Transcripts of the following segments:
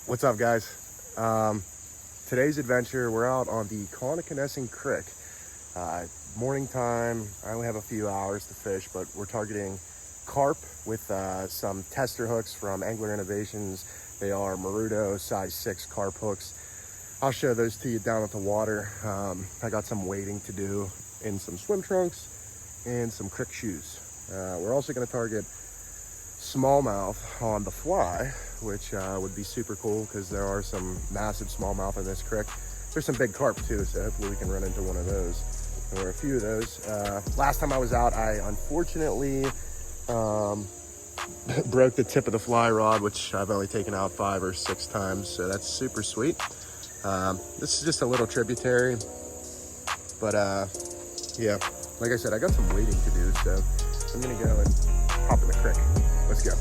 What's up, guys? Today's adventure, we're out on the Connoquenessing Creek. Morning time. I only have a few hours to fish, but we're targeting carp with some tester hooks from Angler Innovations. They are Maruto size 6 carp hooks. I'll show those to you down at the water. I got some wading to do in some swim trunks and some creek shoes. We're also going to target smallmouth on the fly, which would be super cool because there are some massive smallmouth in this creek. There's some big carp too, so hopefully we can run into one of those or a few of those. Last time I was out, I unfortunately broke the tip of the fly rod, which I've only taken out 5 or 6 times, so that's super sweet. This is just a little tributary, but yeah, like I said, I got some wading to do, so I'm gonna go and hop in the creek. Let's go.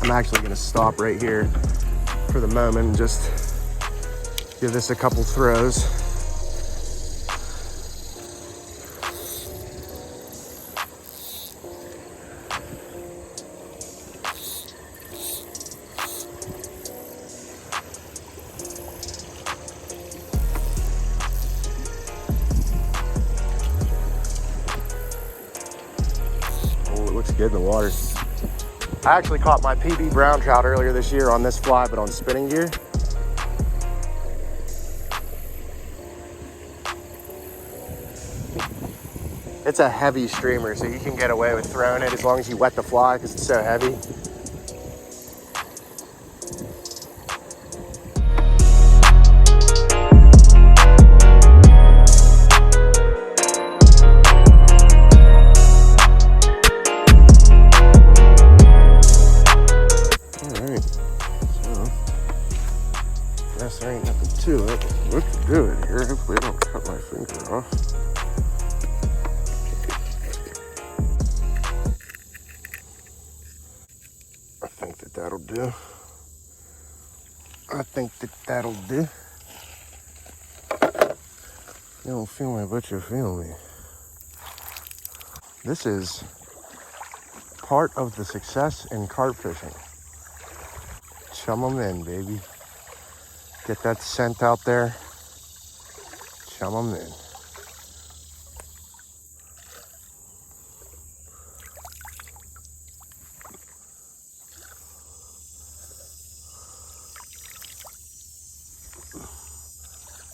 I'm actually going to stop right here for the moment and just give this a couple throws. Oh, it looks good in the water. I actually caught my PB brown trout earlier this year on this fly, but on spinning gear. It's a heavy streamer, so you can get away with throwing it as long as you wet the fly because it's so heavy. There ain't nothing to it. Looks good here. Hopefully I don't cut my finger off. I think that'll do. That'll do. You don't feel me, but you feel me. This is part of the success in carp fishing. Chum them in, baby. Get that scent out there, chum them in.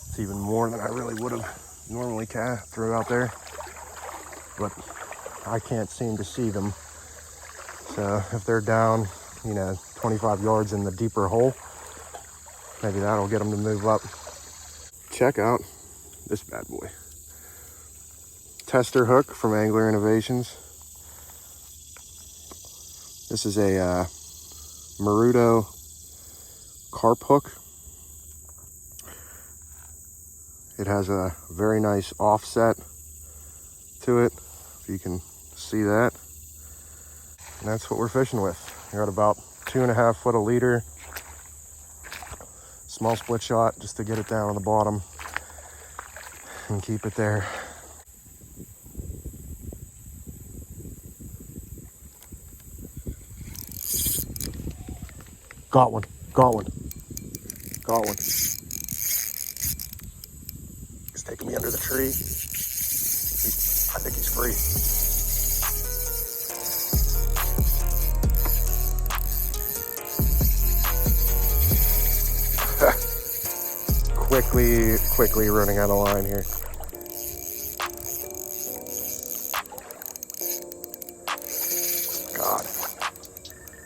It's even more than I really would have normally throw out there, but I can't seem to see them. So if they're down, 25 yards in the deeper hole, maybe that'll get them to move up. Check out this bad boy. Tester hook from Angler Innovations. This is a Maruto carp hook. It has a very nice offset to it, if you can see that. And that's what we're fishing with. I got about 2.5 foot a leader. Small split shot just to get it down on the bottom and keep it there. Got one. He's taking me under the tree. I think he's free. Quickly running out of line here. God.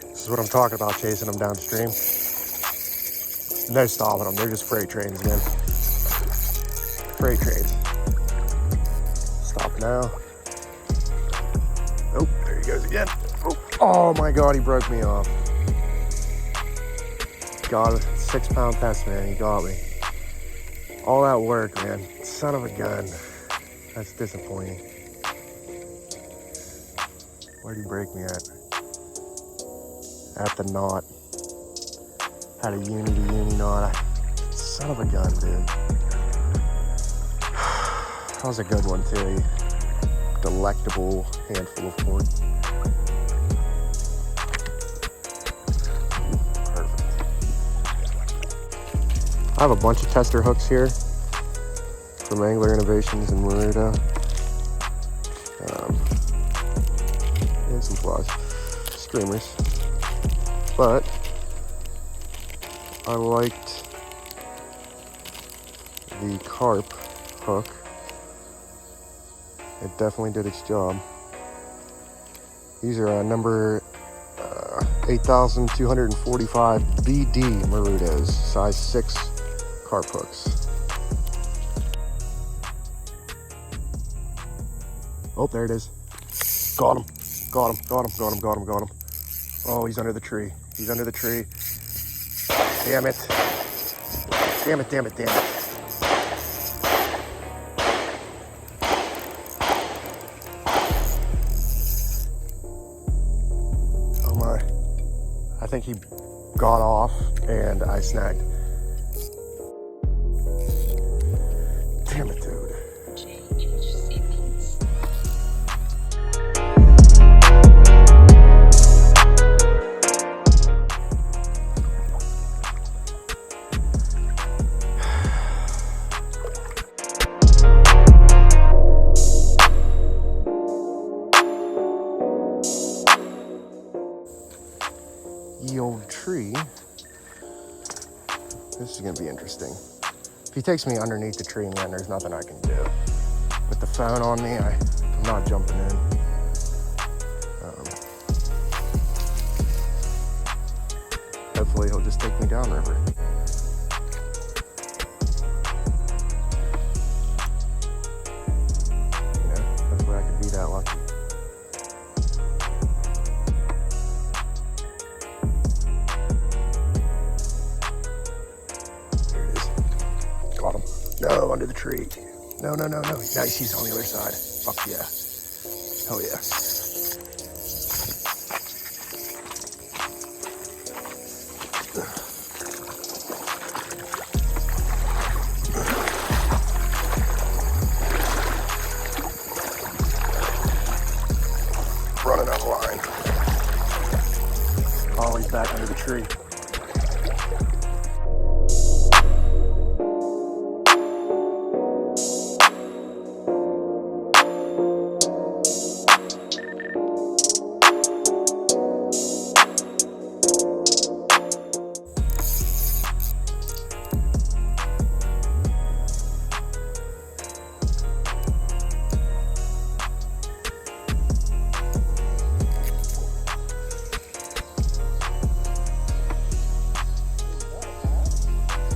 This is what I'm talking about, chasing them downstream. No stopping them, they're just freight trains, man. Freight trains. Stop now. Oh, there he goes again. Oh my God, he broke me off. Got a 6-pound test, man, he got me. All that work, man. Son of a gun. That's disappointing. Where'd he break me at? At the knot. Had a uni to uni knot. Son of a gun, dude. That was a good one too. Delectable handful of corn. Perfect. I have a bunch of tester hooks here from Angler Innovations and Maruto. And some flies, streamers. But I liked the Carp hook. It definitely did its job. These are number 8,245 BD Marutos, size 6 Carp hooks. Oh, there it is. Got him. Got him. Got him. Got him. Got him. Got him. Oh, he's under the tree. He's under the tree. Damn it. Damn it. Damn it. Damn it. Oh my. I think he got off and I snagged. Damn it, dude. JHC Beats. Ye old tree. This is gonna be interesting. If he takes me underneath the tree in the end, there's nothing I can do. With the phone on me, I'm not jumping in. Hopefully he'll just take me downriver. You know, hopefully I can be that lucky. No, under the tree. No, no, no, no. Nice, he's on the other side. Fuck yeah. Hell yeah. Running out of line. Oh, he's back under the tree.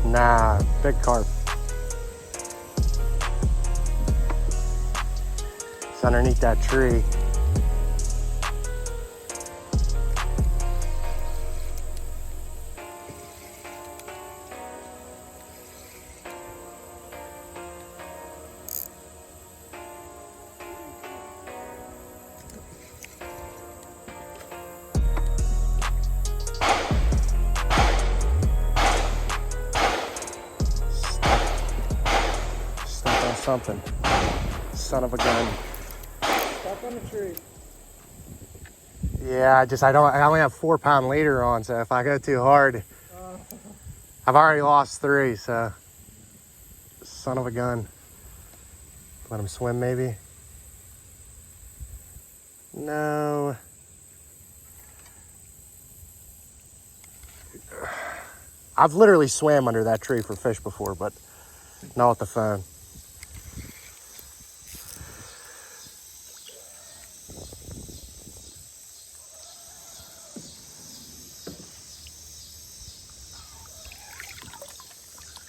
Nah, big carp. It's underneath that tree. Something. Son of a gun. Stuck on the tree. Yeah, I only have 4 pound leader on, so if I go too hard, I've already lost 3, so son of a gun. Let him swim maybe. No. I've literally swam under that tree for fish before, but not with the phone.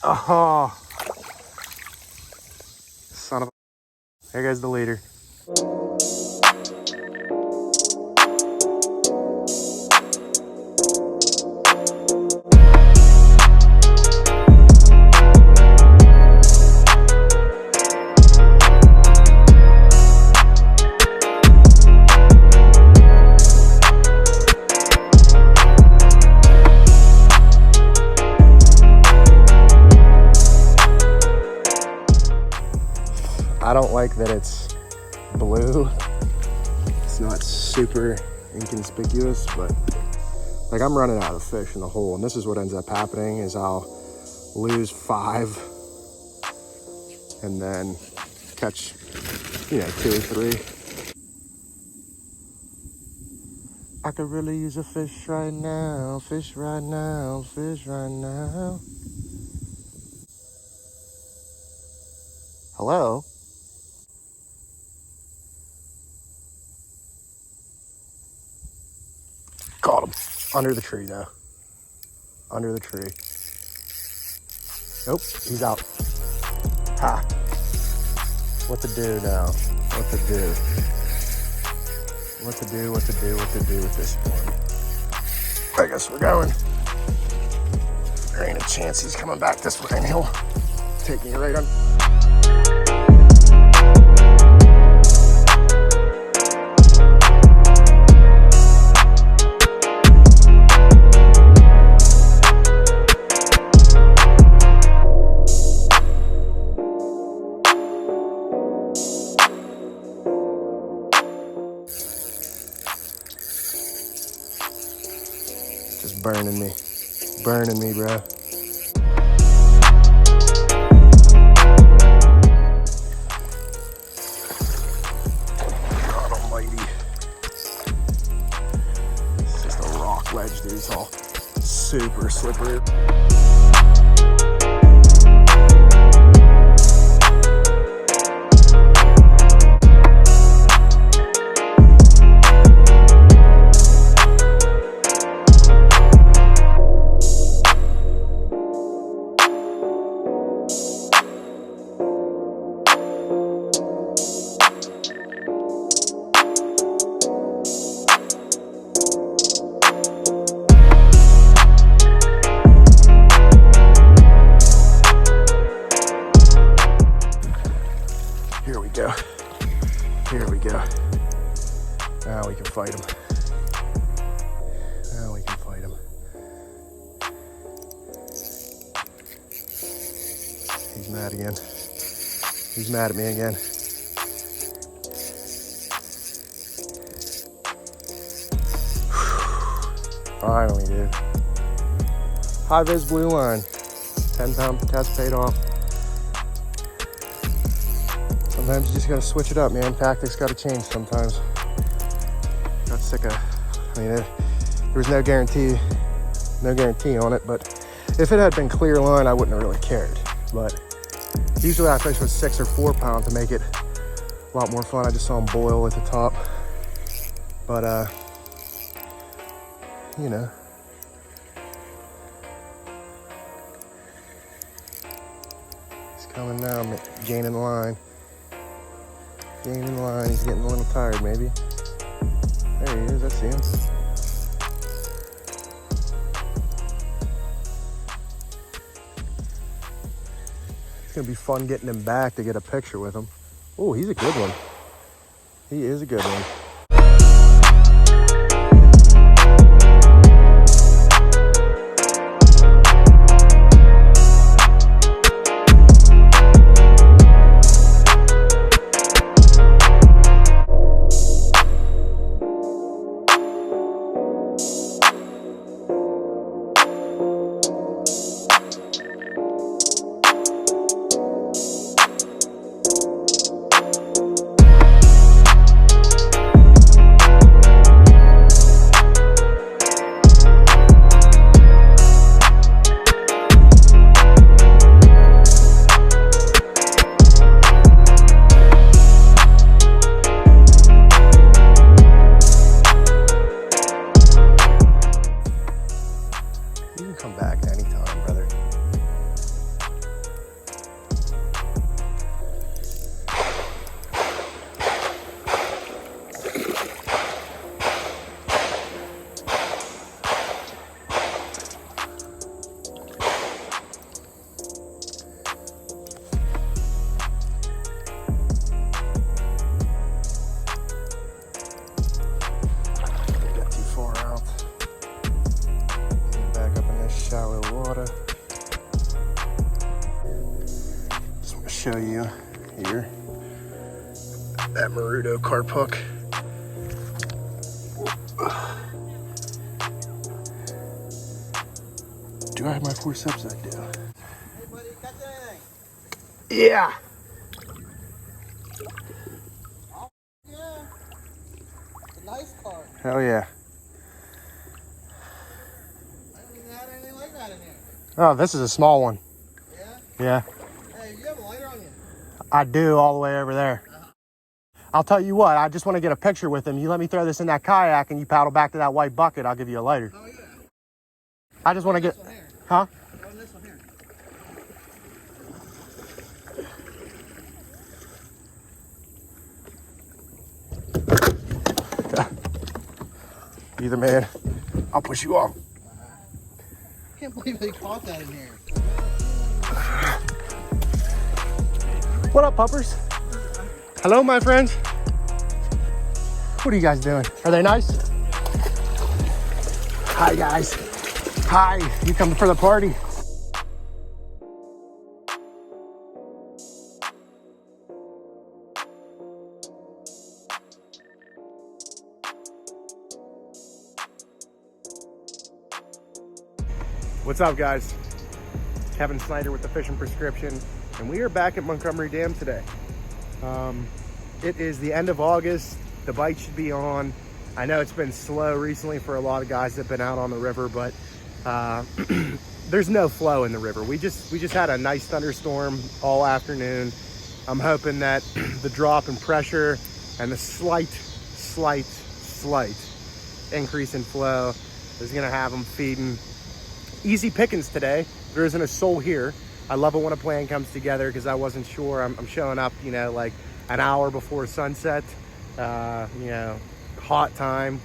Oh, son of a... There goes the leader. like that it's blue. It's not super inconspicuous, but like I'm running out of fish in the hole, and this is what ends up happening is I'll lose 5 and then catch, 2 or 3. I could really use a fish right now, fish right now, fish right now. Hello? Caught him. Under the tree though. Under the tree. Nope, he's out. Ha. What to do now? What to do? What to do with this one? I guess we're going. There ain't a chance he's coming back this way, and he'll take me right on. Just burning me, bro. God almighty. It's just a rock ledge, dude. It's all super slippery. Here we go. Now we can fight him. Now we can fight him. He's mad again. He's mad at me again. Finally, dude. High vis blue line. 10-pound test paid off. Sometimes you just gotta switch it up, man. Tactics gotta change sometimes. Got sick of, there was no guarantee on it, but if it had been clear line, I wouldn't have really cared. But usually I fish with 6 or 4 pound to make it a lot more fun. I just saw them boil at the top. But, he's coming now, gaining line. Gaining line, he's getting a little tired maybe. There he is, I see him. It's gonna be fun getting him back to get a picture with him. Oh, he's a good one. He is a good one. Come back anytime, brother. Get too far out. Back up in this shallow water. Just want to show you here. that Maruto carp hook. Do I have my forceps? I do. Hey buddy, catch anything? Yeah. Oh, yeah. It's a nice carp. Hell yeah. I haven't even had anything like that in here. Oh, this is a small one. Yeah? Yeah. Hey, you have a lighter on you? I do, all the way over there. I'll tell you what, I just want to get a picture with him. You let me throw this in that kayak and you paddle back to that white bucket, I'll give you a lighter. Oh yeah. I just want to get, This one here. huh? Throw in this one here. Be the man. I'll push you off. I can't believe they caught that in here. What up, puppers? Hello, my friends. What are you guys doing? Are they nice? Hi, guys. Hi, you coming for the party? What's up, guys? Kevin Snyder with the Fishing Prescription, and we are back at Montgomery Dam today. It is the end of August. The bite should be on. I know it's been slow recently for a lot of guys that have been out on the river, but there's no flow in the river. We just had a nice thunderstorm all afternoon. I'm hoping that the drop in pressure and the slight increase in flow is gonna have them feeding. Easy pickings today. There isn't a soul here. I love it when a plan comes together because I wasn't sure. I'm showing up, you know, like an hour before sunset, you know, hot time.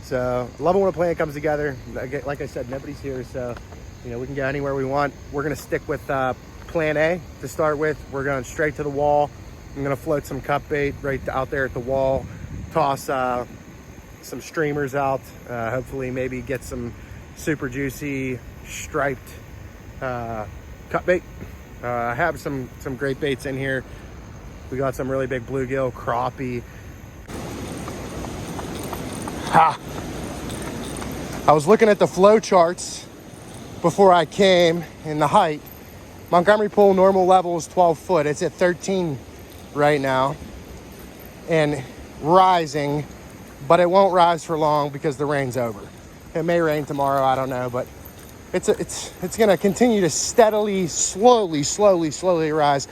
So I love it when a plan comes together. Like I said, nobody's here, so, you know, we can go anywhere we want. We're gonna stick with plan A to start with. We're going straight to the wall. I'm gonna float some cut bait right out there at the wall, toss some streamers out, hopefully maybe get some super juicy striped cut bait. I have some great baits in here. We got some really big bluegill, crappie. Ha! I was looking at the flow charts before I came in the height. Montgomery Pool normal level is 12 foot. It's at 13 right now and rising, but it won't rise for long because the rain's over. It may rain tomorrow, I don't know, but it's gonna continue to steadily, slowly rise.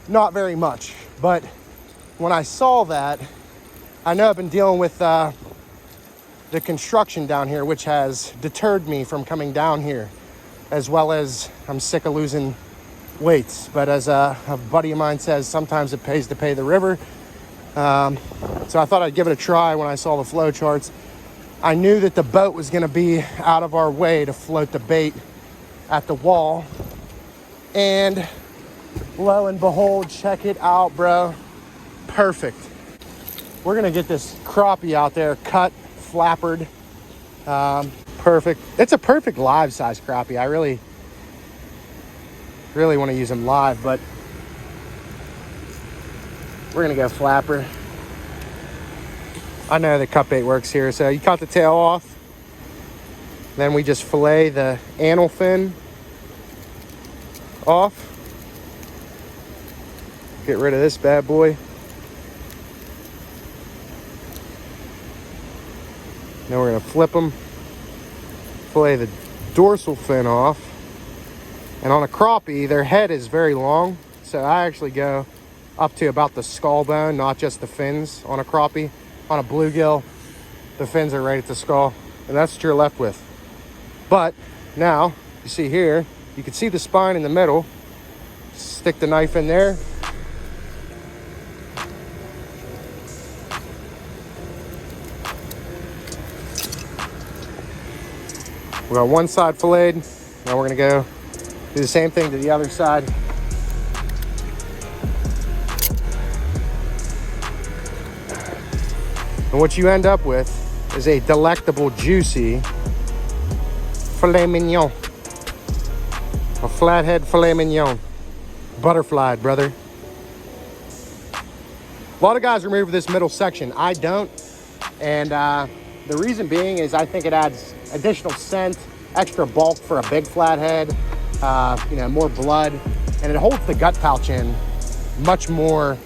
Not very much, but when I saw that, I know I've been dealing with the construction down here, which has deterred me from coming down here, as well as I'm sick of losing weights. But as a buddy of mine says, sometimes it pays to pay the river. So I thought I'd give it a try when I saw the flow charts. I knew that the boat was gonna be out of our way to float the bait at the wall. And lo and behold, check it out, bro. Perfect. We're gonna get this crappie out there, cut, flappered. Perfect. It's a perfect live size crappie. I really want to use them live, but we're gonna go flapper. I know the cut bait works here. So you cut the tail off, then we just fillet the anal fin off. Get rid of this bad boy. Now we're gonna flip them, fillet the dorsal fin off. And on a crappie, their head is very long, so I actually go up to about the skull bone, not just the fins on a crappie. On a bluegill, the fins are right at the skull, and that's what you're left with. But now, you see here, you can see the spine in the middle. Stick the knife in there. We got one side filleted. Now we're gonna go do the same thing to the other side. And what you end up with is a delectable, juicy filet mignon. A flathead filet mignon. Butterfly, brother. A lot of guys remove this middle section. I don't. And the reason being is I think it adds additional scent, extra bulk for a big flathead, you know, more blood, and it holds the gut pouch in much more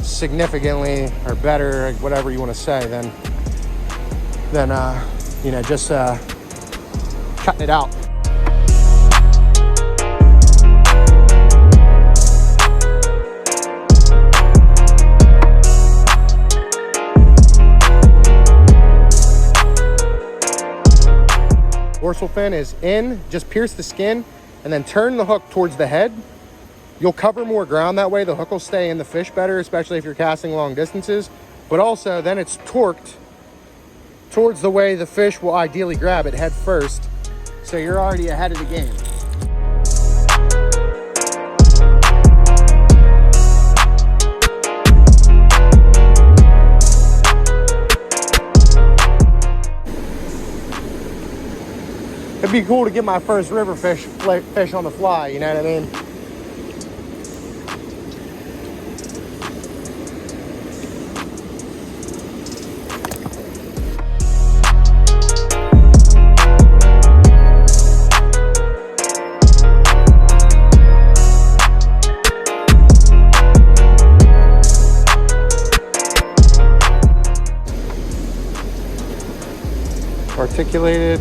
significantly or better, whatever you want to say, than you know, just cutting it out. Dorsal fin is in, just pierce the skin and then turn the hook towards the head. You'll cover more ground that way. The hook will stay in the fish better, especially if you're casting long distances. But also then it's torqued towards the way the fish will ideally grab it, head first. So you're already ahead of the game. It'd be cool to get my first river fish on the fly, you know what I mean? Articulated.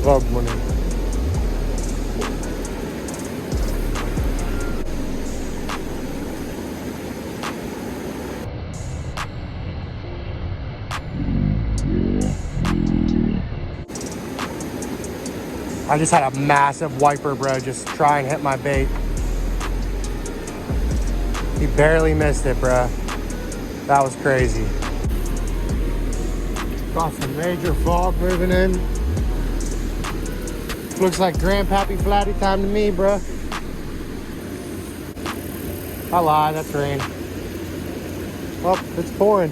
Vlog money. I just had a massive wiper, bro, just try and hit my bait. He barely missed it, bro. That was crazy. Got some major fog moving in. Looks like Grandpappy Flatty time to me, bro. I lied, that's rain. Oh, it's pouring.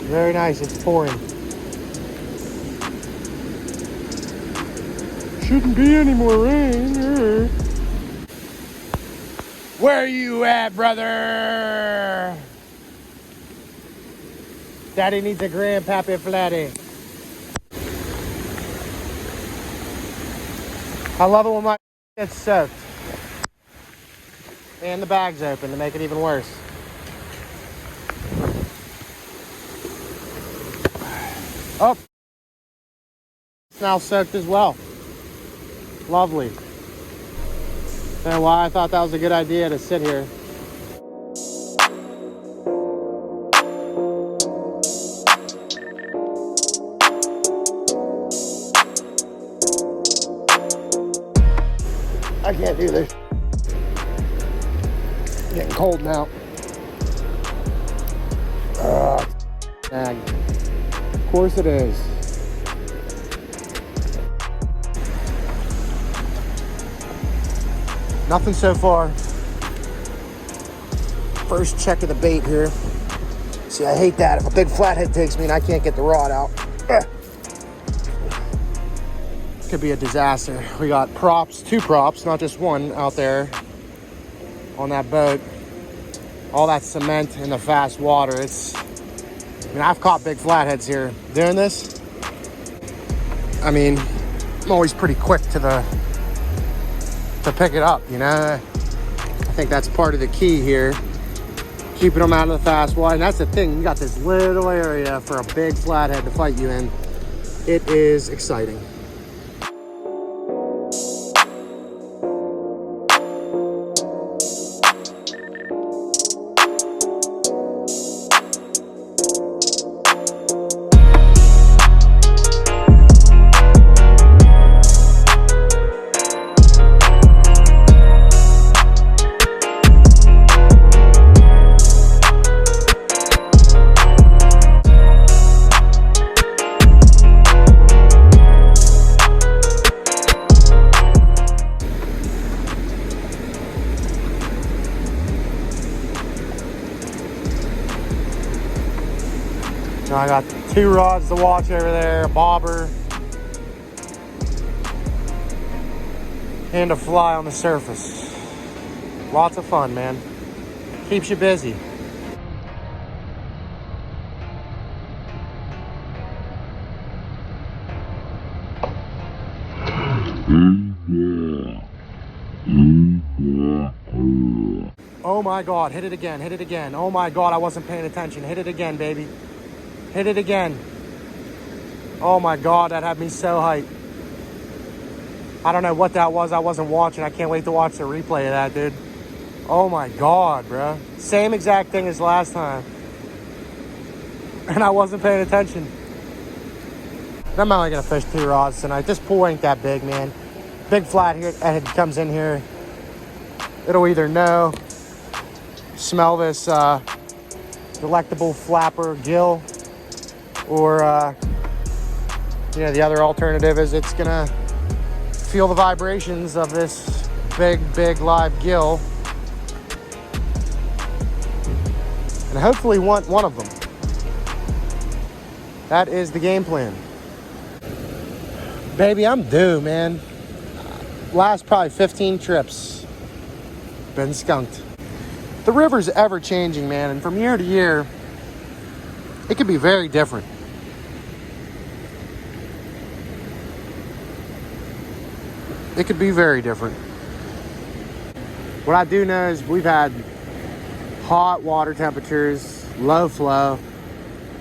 Very nice, it's pouring. Shouldn't be any more rain. Where you at, brother? Daddy needs a Grandpappy Flatty. I love it when my gets soaked. And the bag's open to make it even worse. Oh, it's now soaked as well. Lovely. That's why I thought that was a good idea to sit here. I can't do this. It's getting cold now. Of course it is. Nothing so far. First check of the bait here. See, I hate that. If a big flathead takes me and I can't get the rod out. Could be a disaster. We got props, 2 props, not just one, out there on that boat. All that cement in the fast water. I mean, I've caught big flatheads here. Doing this, I mean, I'm always pretty quick to pick it up, you know? I think that's part of the key here. Keeping them out of the fast water. And that's the thing, you got this little area for a big flathead to fight you in. It is exciting. I got 2 rods to watch over there, a bobber. and a fly on the surface. Lots of fun, man. Keeps you busy. Oh my God, hit it again, hit it again. Oh my God, I wasn't paying attention. Hit it again, baby. Hit it again. Oh my God, that had me so hyped. I don't know what that was. I wasn't watching. I can't wait to watch the replay of that, dude. Oh my God, bro. Same exact thing as last time. And I wasn't paying attention. I'm only gonna fish 2 rods tonight. This pool ain't that big, man. Big Flathead comes in here. It'll either know, smell this delectable flapper gill, or the other alternative is it's gonna feel the vibrations of this big live gill, and hopefully want one of them. That is the game plan. Baby, I'm due, man. Last probably 15 trips, been skunked. The river's ever changing, man, and from year to year, it can be very different. It could be very different. What I do know is we've had hot water temperatures, low flow,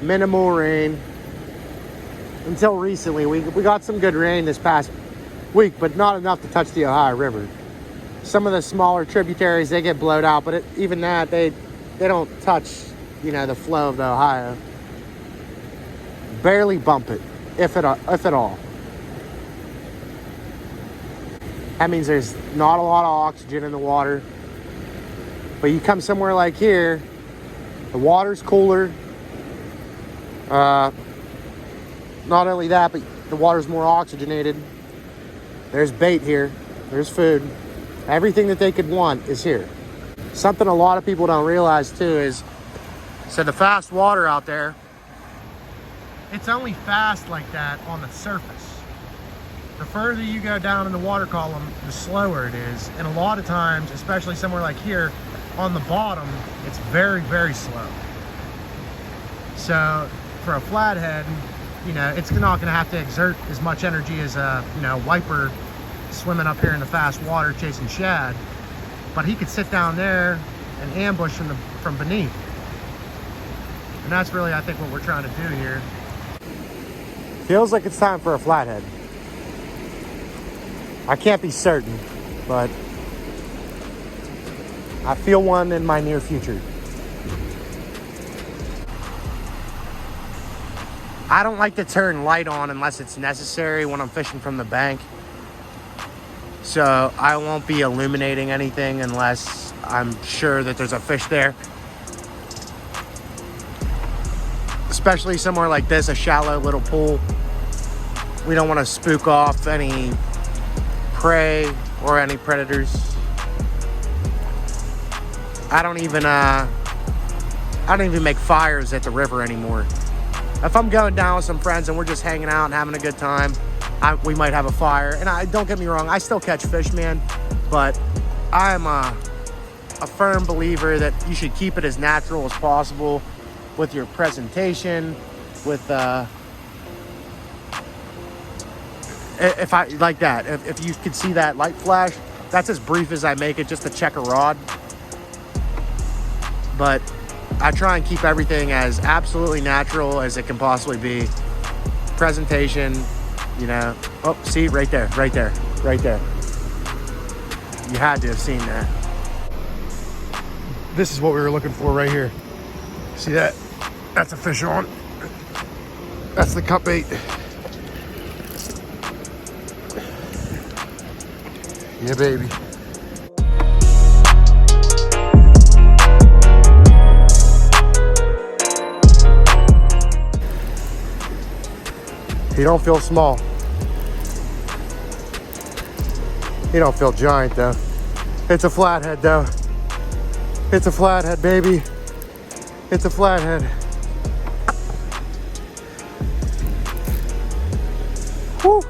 minimal rain. Until recently, we got some good rain this past week, but not enough to touch the Ohio River. Some of the smaller tributaries, they get blowed out, but even that, they don't touch, the flow of the Ohio. Barely bump it, if at all. That means there's not a lot of oxygen in the water. But you come somewhere like here, the water's cooler. Not only that, but the water's more oxygenated. There's bait here. There's food. Everything that they could want is here. Something a lot of people don't realize too is, so the fast water out there, it's only fast like that on the surface. The further you go down in the water column, the slower it is. And a lot of times, especially somewhere like here, on the bottom, it's very, very slow. So for a flathead, it's not gonna have to exert as much energy as a, wiper swimming up here in the fast water chasing shad. But he could sit down there and ambush from beneath. And that's really, I think, what we're trying to do here. Feels like it's time for a flathead. I can't be certain, but I feel one in my near future. I don't like to turn light on unless it's necessary when I'm fishing from the bank. So I won't be illuminating anything unless I'm sure that there's a fish there. Especially somewhere like this, a shallow little pool. We don't want to spook off any prey or any predators. I don't even make fires at the river anymore. If I'm going down with some friends and we're just hanging out and having a good time, we might have a fire. And don't get me wrong, I still catch fish, man. But I'm a firm believer that you should keep it as natural as possible with your presentation, with if I like that. If you could see that light flash, that's as brief as I make it, just to check a rod. But I try and keep everything as absolutely natural as it can possibly be. Presentation, oh, see, right there. You had to have seen that. This is what we were looking for right here. See that? That's a fish on. That's the cut bait. Yeah, baby. He don't feel small. He don't feel giant though. It's a flathead though. It's a flathead, baby. It's a flathead. Woo.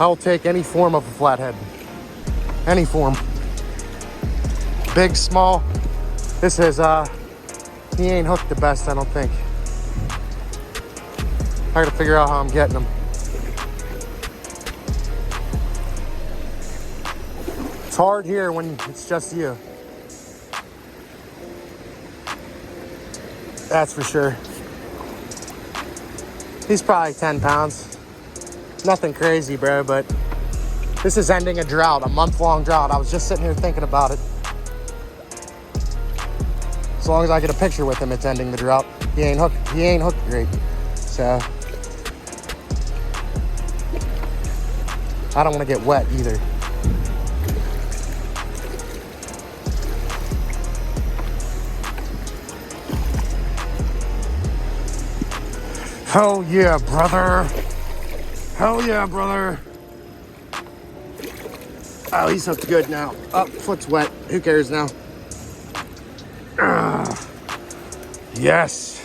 I'll take any form of a flathead. Any form. Big, small. This is, he ain't hooked the best, I don't think. I gotta figure out how I'm getting him. It's hard here when it's just you. That's for sure. He's probably 10 pounds. Nothing crazy, bro, but this is ending a drought, a month-long drought. I was just sitting here thinking about it. As long as I get a picture with him, it's ending the drought. He ain't hooked great. So I don't want to get wet either. Hell yeah, brother. Hell yeah, brother. Oh, he's hooked good now. Oh, foot's wet. Who cares now? Yes.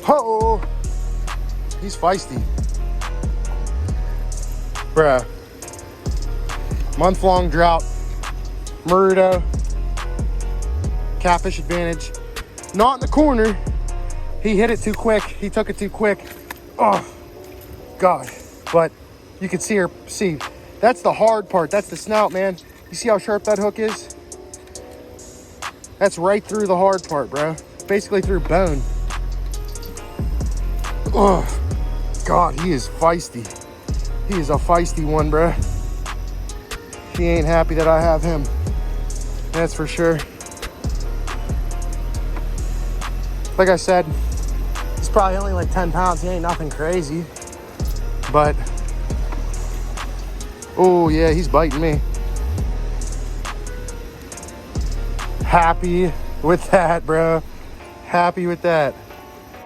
Oh, he's feisty. Bruh. Month-long drought. Maruto. Catfish advantage. Not in the corner. He hit it too quick. He took it too quick. Oh, God. But you can see, that's the hard part. That's the snout, man. You see how sharp that hook is? That's right through the hard part, bro. Basically through bone. Oh, God, he is feisty. He is a feisty one, bro. He ain't happy that I have him. That's for sure. Like I said, he's probably only like 10 pounds. He ain't nothing crazy. But, oh yeah, he's biting me. Happy with that, bro. Happy with that.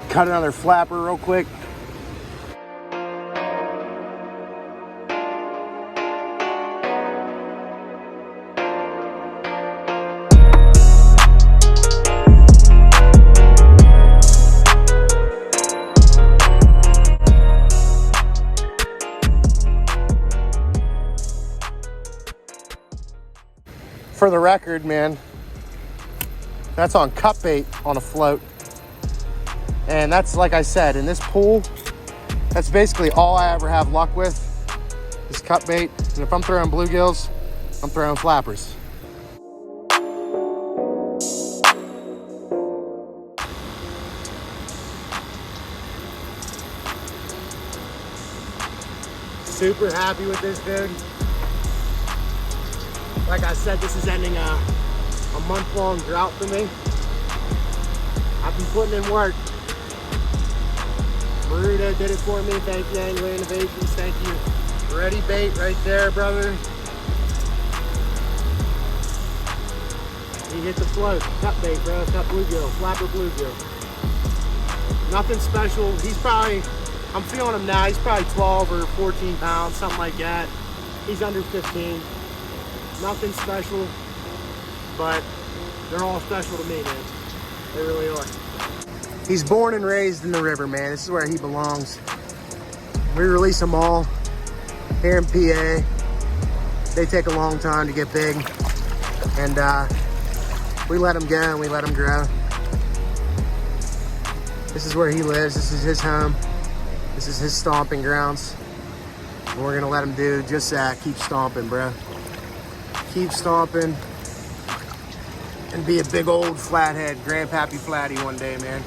Cut another flapper real quick. For the record, man, that's on cut bait on a float. And that's, like I said, in this pool, that's basically all I ever have luck with is cut bait. And if I'm throwing bluegills, I'm throwing flappers. Super happy with this dude. Like I said, this is ending a month-long drought for me. I've been putting in work. Maruto did it for me. Thank you, Angler Innovations. Thank you, Reddi Bait right there, brother. He hit the float. Cut bait, bro. Cut bluegill. Flapper bluegill. Nothing special. He's probably, I'm feeling him now. He's probably 12 or 14 pounds, something like that. He's under 15. Nothing special, but they're all special to me, man. They really are. He's born and raised in the river, man. This is where he belongs. We release them all here in PA. They take a long time to get big, and we let them go and we let them grow. This is where he lives. This is his home. This is his stomping grounds. And we're gonna let him do just that. Keep stomping, bro. Keep stomping and be a big old flathead, grandpappy flatty one day, man.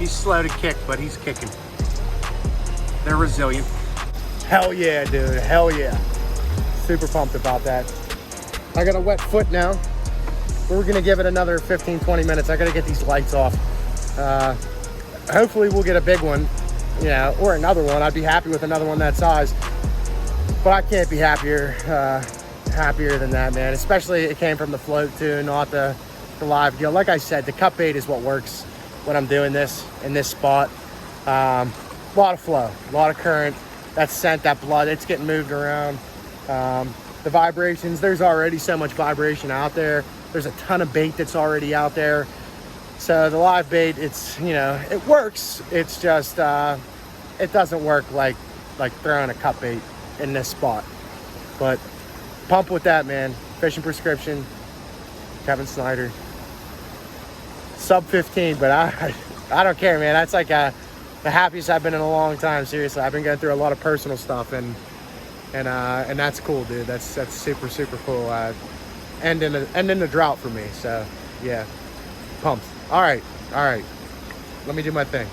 He's slow to kick, but he's kicking. They're resilient. Hell yeah, dude, hell yeah. Super pumped about that. I got a wet foot now. We're gonna give it another 15, 20 minutes. I gotta get these lights off. Hopefully we'll get a big one. Yeah, or another one. I'd be happy with another one that size. But I can't be happier than that, man. Especially it came from the float too, not the live deal. Like I said, the cut bait is what works when I'm doing this in this spot. A lot of flow, a lot of current. That scent, that blood, it's getting moved around. The vibrations, there's already so much vibration out there. There's a ton of bait that's already out there. So the live bait, it's, you know, it works. It's just, it doesn't work like throwing a cut bait in this spot. But pump with that, man. Fishing Prescription, Kevin Snyder. Sub 15, but I don't care, man. That's like the happiest I've been in a long time. Seriously, I've been going through a lot of personal stuff, and that's cool, dude. That's super, super cool. Ending the drought for me. So yeah, pumped. All right. Let me do my thing.